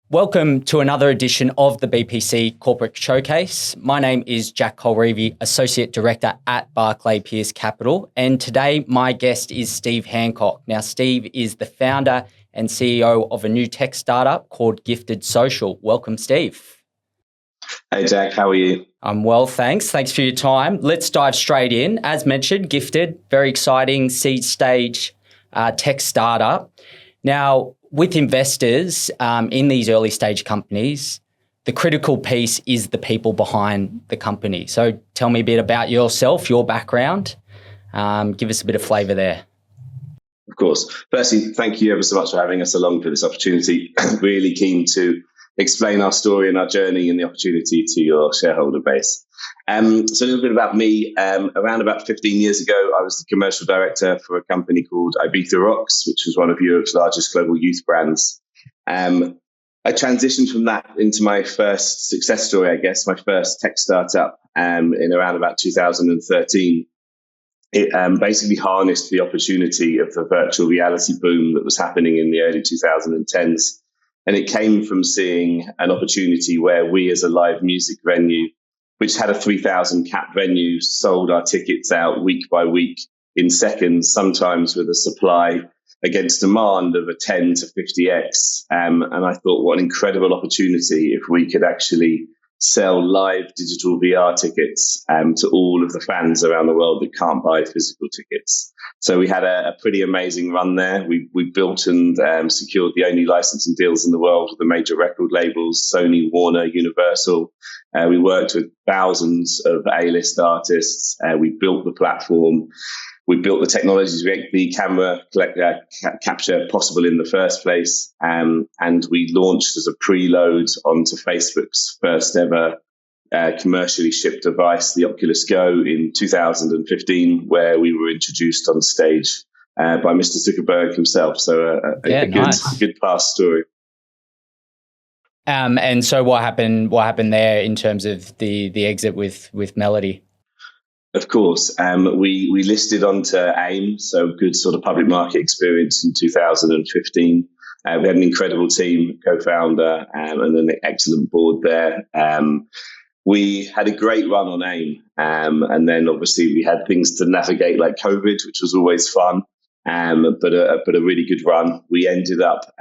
Welcome to another edition of the BPC Corporate Showcase. My name is Jack Colreavy, Associate Director at Barclay Pearce Capital, and today my guest is Steve Hancock. Now, Steve is the founder and CEO of a new tech startup called Gifted Social. Welcome, Steve. Hey, Jack, how are you? I'm well, thanks. Thanks for your time. Let's dive straight in. As mentioned, Gifted, very exciting seed stage tech startup. Now, with investors in these early stage companies, the critical piece is the people behind the company. So tell me a bit about yourself, your background. Give us a bit of flavour there. Of course. Firstly, thank you ever so much for having us along for this opportunity. Really keen to explain our story and our journey and the opportunity to your shareholder base. So a little bit about me. Around about 15 years ago, I was the commercial director for a company called Ibiza Rocks, which was one of Europe's largest global youth brands. I transitioned from that into my first success story, I guess, my first tech startup in around about 2013. It basically harnessed the opportunity of the virtual reality boom that was happening in the early 2010s. And it came from seeing an opportunity where we as a live music venue, which had a 3,000 cap venue, sold our tickets out week by week in seconds, sometimes with a supply against demand of a 10 to 50x. And I thought, what an incredible opportunity if we could actually sell live digital VR tickets to all of the fans around the world that can't buy physical tickets. So we had a pretty amazing run there. We built and secured the only licensing deals in the world with the major record labels, Sony, Warner, Universal. We worked with thousands of A-list artists. We built the platform. We built the technologies to make the camera capture possible in the first place. And we launched as a preload onto Facebook's first ever commercially shipped device, the Oculus Go, in 2015, where we were introduced on stage by Mr. Zuckerberg himself. So a good past story. And so what happened there in terms of the exit with Melody? Of course. We listed onto AIM, so good sort of public market experience in 2015. We had an incredible team, co-founder, and an excellent board there. We had a great run on AIM, and then obviously we had things to navigate like COVID, which was always fun, but a really good run. We ended up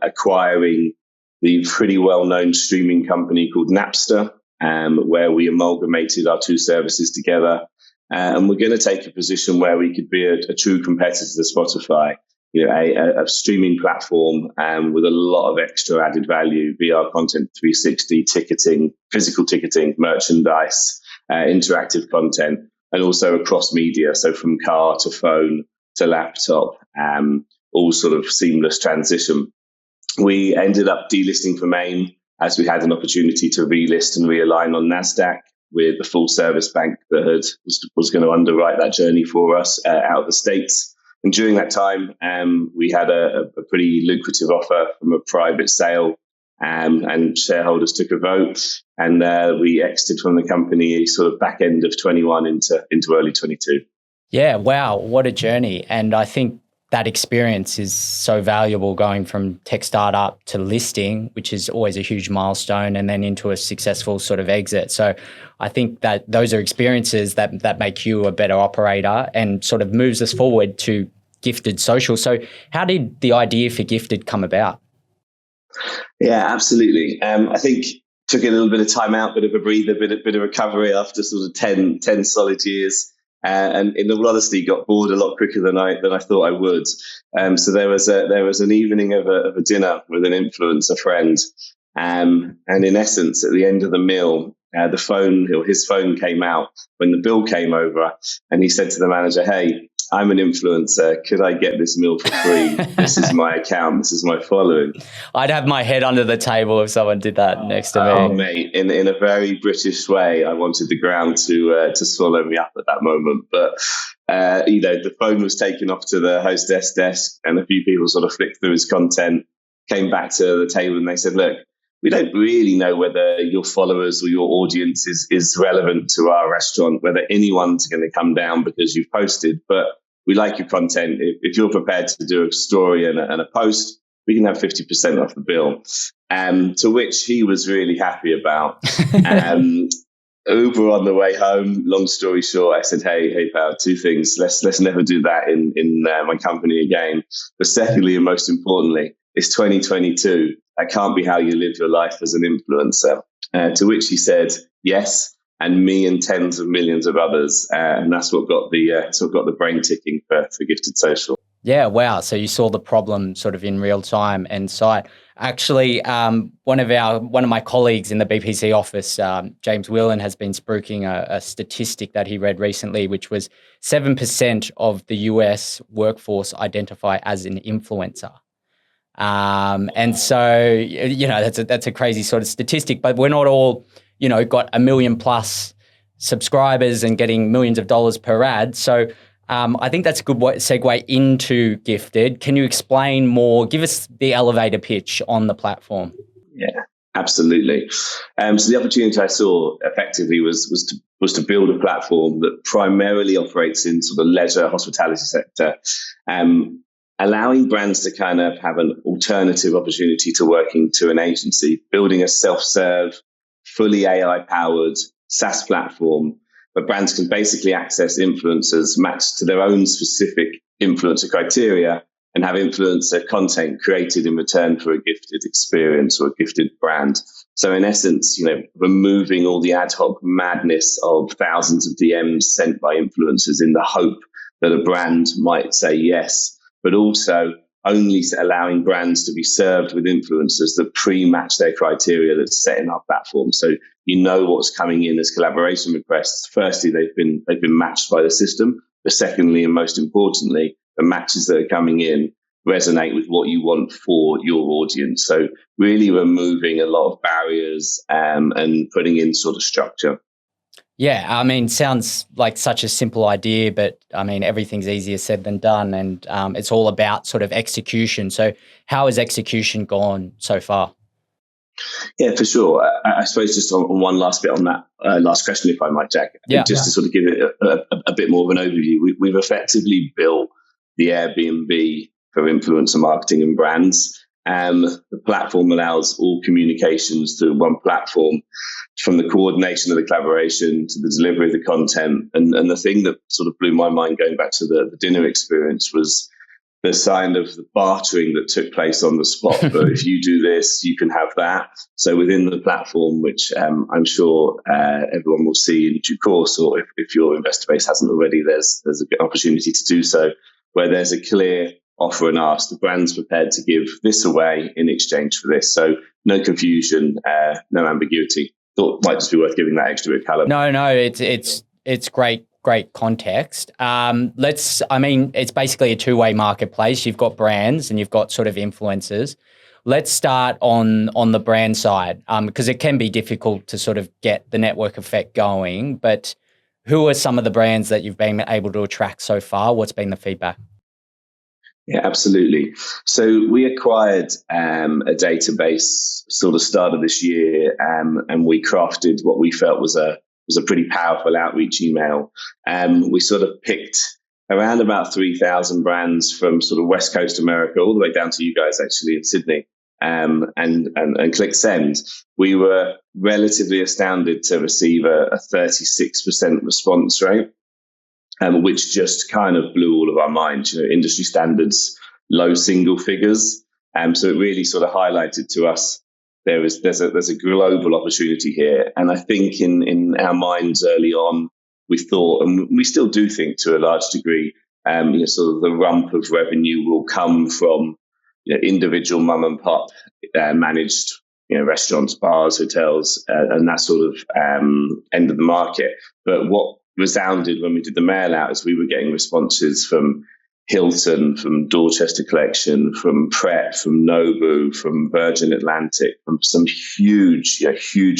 acquiring the pretty well-known streaming company called Napster, where we amalgamated our two services together. And we're going to take a position where we could be a true competitor to Spotify, a streaming platform with a lot of extra added value, VR content 360, ticketing, physical ticketing, merchandise, interactive content, and also across media. So from car to phone to laptop, all sort of seamless transition. We ended up delisting from AIM as we had an opportunity to relist and realign on NASDAQ with the full service bank that was going to underwrite that journey for us out of the States. And during that time, we had a pretty lucrative offer from a private sale, and shareholders took a vote, and we exited from the company sort of back end of 21 into early 22. Yeah, wow, what a journey. And I think that experience is so valuable, going from tech startup to listing, which is always a huge milestone, and then into a successful sort of exit. So I think that those are experiences that make you a better operator and sort of moves us forward to Gifted Social. So how did the idea for Gifted come about? Yeah, absolutely. I think took a little bit of time out, bit of a breather, bit of recovery after sort of 10 solid years. And in all honesty, got bored a lot quicker than I thought I would. So there was an evening of a dinner with an influencer friend, and in essence, at the end of the meal, his phone came out when the bill came over, and he said to the manager, "Hey, I'm an influencer. Could I get this meal for free? This is my account. This is my following." I'd have my head under the table if someone did that next to me. Oh, mate, in a very British way, I wanted the ground to swallow me up at that moment. But the phone was taken off to the hostess desk, and a few people sort of flicked through his content, came back to the table, and they said, "Look, we don't really know whether your followers or your audience is relevant to our restaurant, whether anyone's going to come down because you've posted, but we like your content. If you're prepared to do a story and a post, we can have 50% off the bill. To which he was really happy about. Uber on the way home, long story short, I said, hey, pal, two things. Let's never do that in my company again. But secondly, and most importantly, it's 2022. That can't be how you live your life as an influencer. To which he said, yes, and me and tens of millions of others. And that's what got the brain ticking for Gifted Social. Yeah, wow. So you saw the problem sort of in real time and sight. Actually, one of my colleagues in the BPC office, James Whelan, has been spruiking a statistic that he read recently, which was 7% of the US workforce identify as an influencer. And so, that's a crazy sort of statistic, but we're not all, got 1 million plus subscribers and getting millions of dollars per ad. So I think that's a good segue into Gifted. Can you explain more? Give us the elevator pitch on the platform. Yeah, absolutely. So the opportunity I saw effectively was to build a platform that primarily operates in sort of leisure hospitality sector, allowing brands to kind of have an alternative opportunity to working to an agency, building a self-serve, fully AI-powered SaaS platform where brands can basically access influencers matched to their own specific influencer criteria and have influencer content created in return for a gifted experience or a gifted brand. So in essence, removing all the ad hoc madness of thousands of DMs sent by influencers in the hope that a brand might say yes, but also only allowing brands to be served with influencers that pre-match their criteria that's set in our platform. So what's coming in as collaboration requests. Firstly, they've been matched by the system. But secondly, and most importantly, the matches that are coming in resonate with what you want for your audience. So really removing a lot of barriers and putting in sort of structure. Yeah, I mean, sounds like such a simple idea, but I mean, everything's easier said than done, and it's all about sort of execution. So how has execution gone so far? Yeah, for sure. I suppose just on one last bit on that last question, if I might, Jack, to sort of give it a bit more of an overview, we've effectively built the Airbnb for influencer marketing and brands. The platform allows all communications through one platform, from the coordination of the collaboration to the delivery of the content. And the thing that sort of blew my mind going back to the dinner experience was the sign of the bartering that took place on the spot. But if you do this, you can have that. So within the platform, which I'm sure everyone will see in due course, or if your investor base hasn't already, there's a good opportunity to do so, where there's a clear offer and ask. The brand's prepared to give this away in exchange for this. So no confusion, no ambiguity. Thought it might just be worth giving that extra bit of color. No, it's great context. It's basically a two-way marketplace. You've got brands and you've got sort of influencers. Let's start on the brand side, because it can be difficult to sort of get the network effect going. But who are some of the brands that you've been able to attract so far? What's been the feedback? Yeah, absolutely. So we acquired a database sort of start of this year, and we crafted what we felt was a pretty powerful outreach email. We sort of picked around about 3,000 brands from sort of West Coast America all the way down to you guys actually in Sydney, and click send. We were relatively astounded to receive a 36% response rate. Which just kind of blew all of our minds. Industry standards, low single figures. So it really sort of highlighted to us there's a global opportunity here. And I think in our minds early on, we thought, and we still do think to a large degree, sort of the rump of revenue will come from individual mum and pop managed restaurants, bars, hotels, and that sort of end of the market. But what resounded when we did the mail out is we were getting responses from Hilton, from Dorchester Collection, from Pret, from Nobu, from Virgin Atlantic, from some huge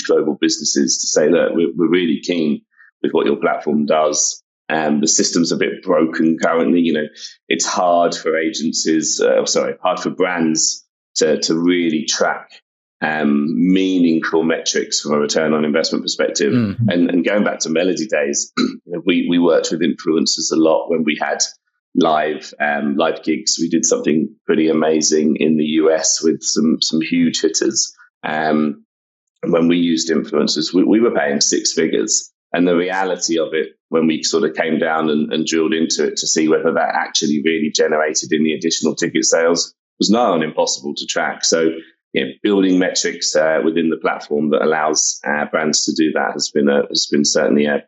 global businesses to say, look, we're really keen with what your platform does. The system's a bit broken currently. It's hard for hard for brands to really track meaningful metrics from a return on investment perspective. And going back to Melody days, we worked with influencers a lot when we had live gigs. We did something pretty amazing in the US with some huge hitters. When we used influencers, we were paying six figures. And the reality of it, when we sort of came down and drilled into it to see whether that actually really generated any additional ticket sales, was nigh on impossible to track. So, building metrics within the platform that allows brands to do that has been certainly a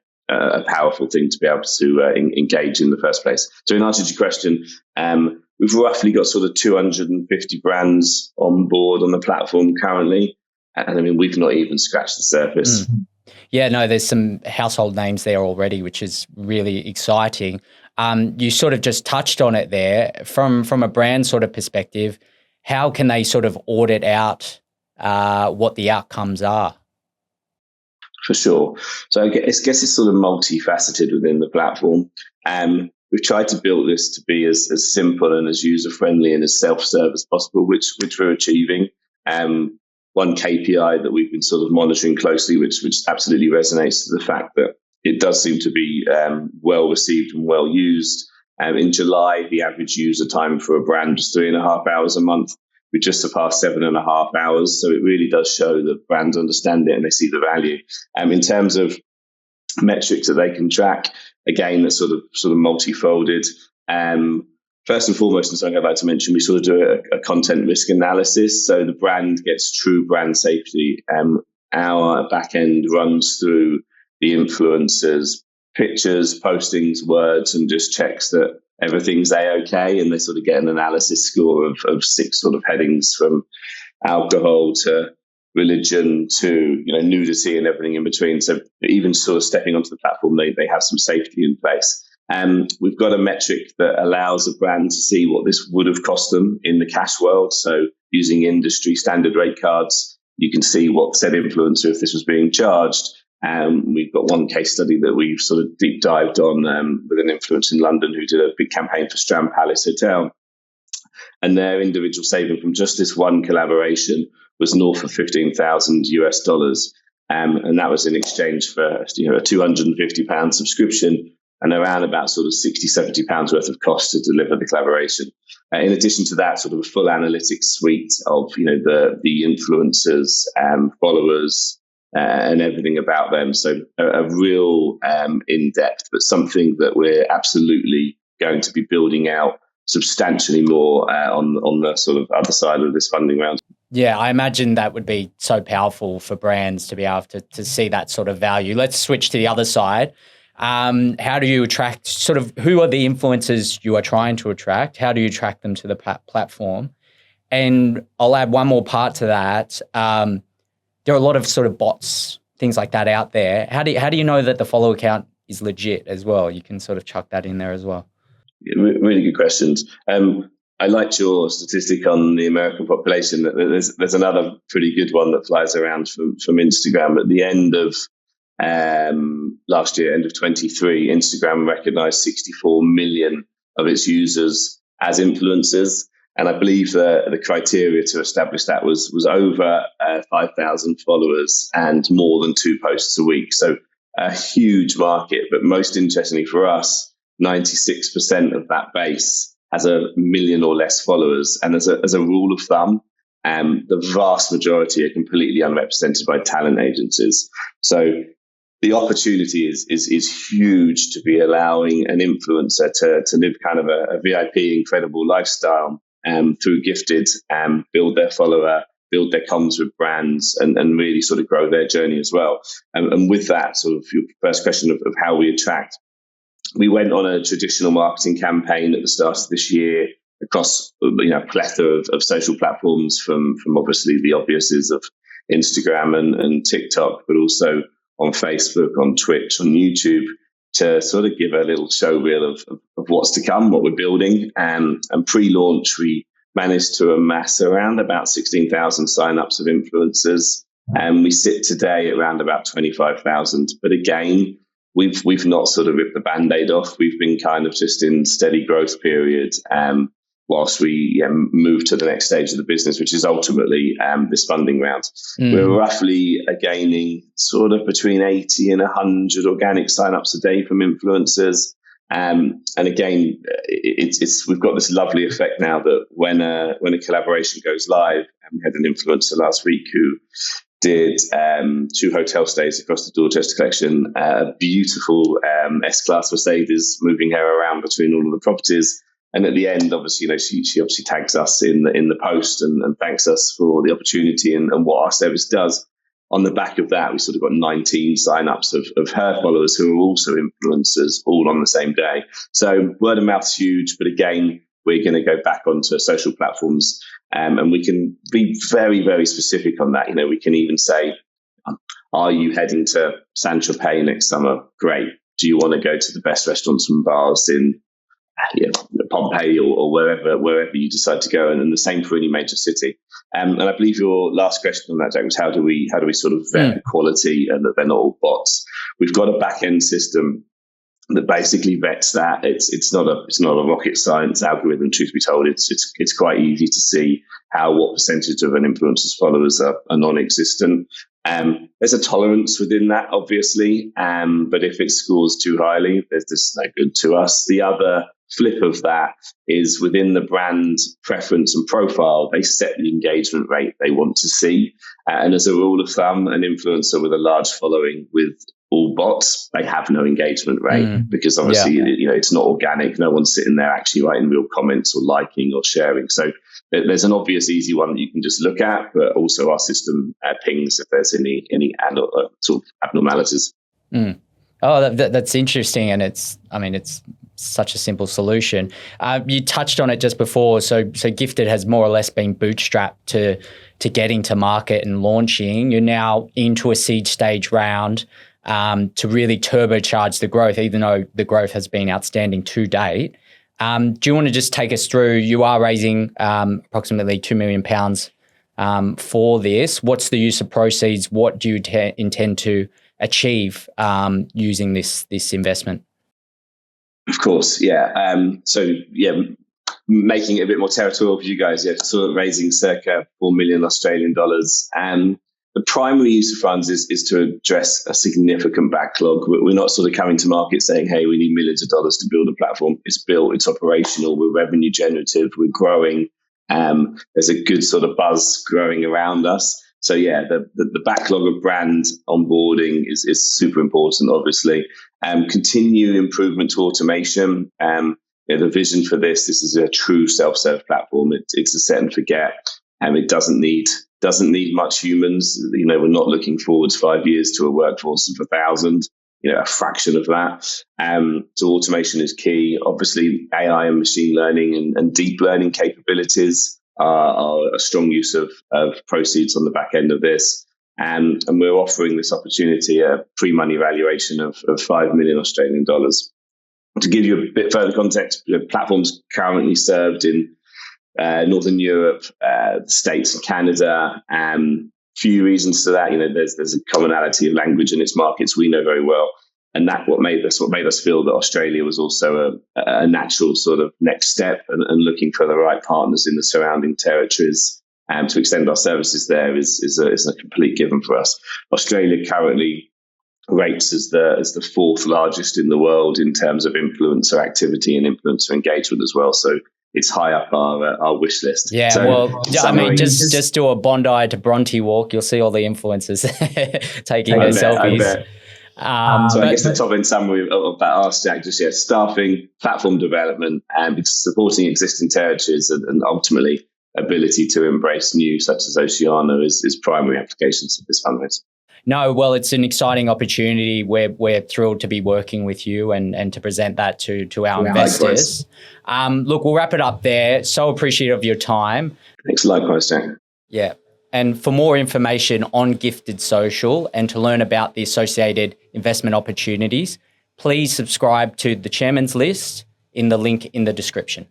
powerful thing to be able to engage in the first place. So, in answer to your question, we've roughly got sort of 250 brands on board on the platform currently. And I mean, we've not even scratched the surface. Yeah, no, there's some household names there already, which is really exciting. You sort of just touched on it there. From a brand sort of perspective, how can they sort of audit out what the outcomes are? For sure. So I guess it's sort of multifaceted within the platform. We've tried to build this to be as simple and as user-friendly and as self-serve as possible, which we're achieving. One KPI that we've been sort of monitoring closely, which absolutely resonates to the fact that it does seem to be well received and well used. In July, the average user time for a brand was 3.5 hours a month. We just surpassed 7.5 hours. So it really does show that brands understand it and they see the value. In terms of metrics that they can track, again, that's sort of multifolded. First and foremost, and something I'd like to mention, we sort of do a content risk analysis. So the brand gets true brand safety. Our back end runs through the influencers' pictures, postings, words, and just checks that everything's A-OK. And they sort of get an analysis score of 6 sort of headings, from alcohol to religion to nudity and everything in between. So even sort of stepping onto the platform, they have some safety in place. We've got a metric that allows a brand to see what this would have cost them in the cash world. So using industry standard rate cards, you can see what said influencer, if this was being charged. We've got one case study that we've sort of deep dived on with an influencer in London who did a big campaign for Strand Palace Hotel. And their individual saving from just this one collaboration was north of $15,000. And that was in exchange for a £250 subscription and around about sort of £60-70 worth of cost to deliver the collaboration. In addition to that, sort of a full analytics suite of the influencers, followers, and everything about them. So a real in-depth, but something that we're absolutely going to be building out substantially more on the sort of other side of this funding round. Yeah, I imagine that would be so powerful for brands to be able to see that sort of value. Let's switch to the other side. How do you attract, who are the influencers you are trying to attract? How do you attract them to the platform? And I'll add one more part to that. There are a lot of sort of bots, things like that out there. How do you know that the follow account is legit as well? You can sort of chuck that in there as well. Yeah, really good questions. I liked your statistic on the American population. There's another pretty good one that flies around from Instagram. At the end of last year, end of 23, Instagram recognized 64 million of its users as influencers. And I believe the criteria to establish that was over 5,000 followers and more than 2 posts a week. So a huge market. But most interestingly for us, 96% of that base has 1 million or less followers. And as a rule of thumb, the vast majority are completely unrepresented by talent agencies. So the opportunity is huge to be allowing an influencer to live kind of a VIP incredible lifestyle through Gifted, build their follower, build their comms with brands, and really sort of grow their journey as well. And with that, sort of your first question of how we attract, we went on a traditional marketing campaign at the start of this year across a plethora of social platforms, from obviously the obviouses of Instagram and TikTok, but also on Facebook, on Twitch, on YouTube, to sort of give a little show reel of what's to come, what we're building. And pre-launch, we managed to amass around about 16,000 signups of influencers. And we sit today at around about 25,000. But again, we've not sort of ripped the Band-Aid off. We've been kind of just in steady growth period whilst we move to the next stage of the business, which is ultimately this funding round. We're roughly gaining sort of between 80 and 100 organic signups a day from influencers. And again, we've got this lovely effect now that when a collaboration goes live, and we had an influencer last week who did 2 hotel stays across the Dorchester collection, a beautiful S-Class Mercedes, moving her around between all of the properties. And at the end, obviously, she obviously tags us in the post and thanks us for the opportunity and what our service does. On the back of that, we sort of got 19 sign-ups of her followers who are also influencers, all on the same day. So word of mouth is huge, but again, we're going to go back onto social platforms, and we can be very, very specific on that. We can even say, are you heading to Saint-Tropez next summer? Great. Do you want to go to the best restaurants and bars in Pompeii or wherever you decide to go? And the same for any major city. And I believe your last question on that, Jack, was how do we sort of vet the quality and that they're not all bots? We've got a back end system that basically vets that. It's not a rocket science algorithm. Truth be told, it's quite easy to see what percentage of an influencer's followers are non-existent. There's a tolerance within that, obviously, but if it scores too highly, there's just no good to us. The other flip of that is within the brand preference and profile, they set the engagement rate they want to see. And as a rule of thumb, an influencer with a large following with all bots, they have no engagement rate because obviously, it's not organic. No one's sitting there actually writing real comments or liking or sharing. So there's an obvious easy one that you can just look at, but also our system pings if there's any sort of abnormalities. Oh, that's interesting. And it's such a simple solution. You touched on it just before. So Gifted has more or less been bootstrapped to getting to market and launching. You're now into a seed stage round to really turbocharge the growth, even though the growth has been outstanding to date. Do you want to just take us through? You are raising approximately £2 million for this. What's the use of proceeds? What do you intend to achieve using this investment? Of course, yeah. Making it a bit more territorial for you guys, sort of raising circa $4 million Australian dollars. The primary use of funds is to address a significant backlog. We're not sort of coming to market saying, hey, we need millions of dollars to build a platform. It's built, it's operational, we're revenue generative, we're growing. There's a good sort of buzz growing around us. So the backlog of brand onboarding is super important, obviously. Continue improvement to automation. The vision for this is a true self-serve platform. It's a set and forget. It doesn't need much humans. We're not looking forward 5 years to a workforce of 1,000. A fraction of that. So automation is key. Obviously, AI and machine learning and deep learning capabilities are a strong use of proceeds on the back end of this. And we're offering this opportunity a pre-money valuation of 5 million Australian dollars. To give you a bit further context, platforms currently served in Northern Europe, the States and Canada. Few reasons to that. There's a commonality of language in its markets we know very well. And that's what made us feel that Australia was also a natural sort of next step and looking for the right partners in the surrounding territories to extend our services there is a complete given for us. Australia currently rates as the fourth largest in the world in terms of influencer activity and influencer engagement as well. So it's high up our wish list. Yeah, so, just do a Bondi to Bronte walk. You'll see all the influencers taking their selfies. So I guess the top end summary of that ask, Jack, staffing, platform development, and supporting existing territories, and ultimately ability to embrace new, such as Oceania, is primary applications of this fundraise. No, well, it's an exciting opportunity. We're thrilled to be working with you and to present that to our investors. Look, we'll wrap it up there. So appreciative of your time. Thanks, likewise, Jack. Yeah. And for more information on Gifted Social and to learn about the associated investment opportunities, please subscribe to the Chairman's List in the link in the description.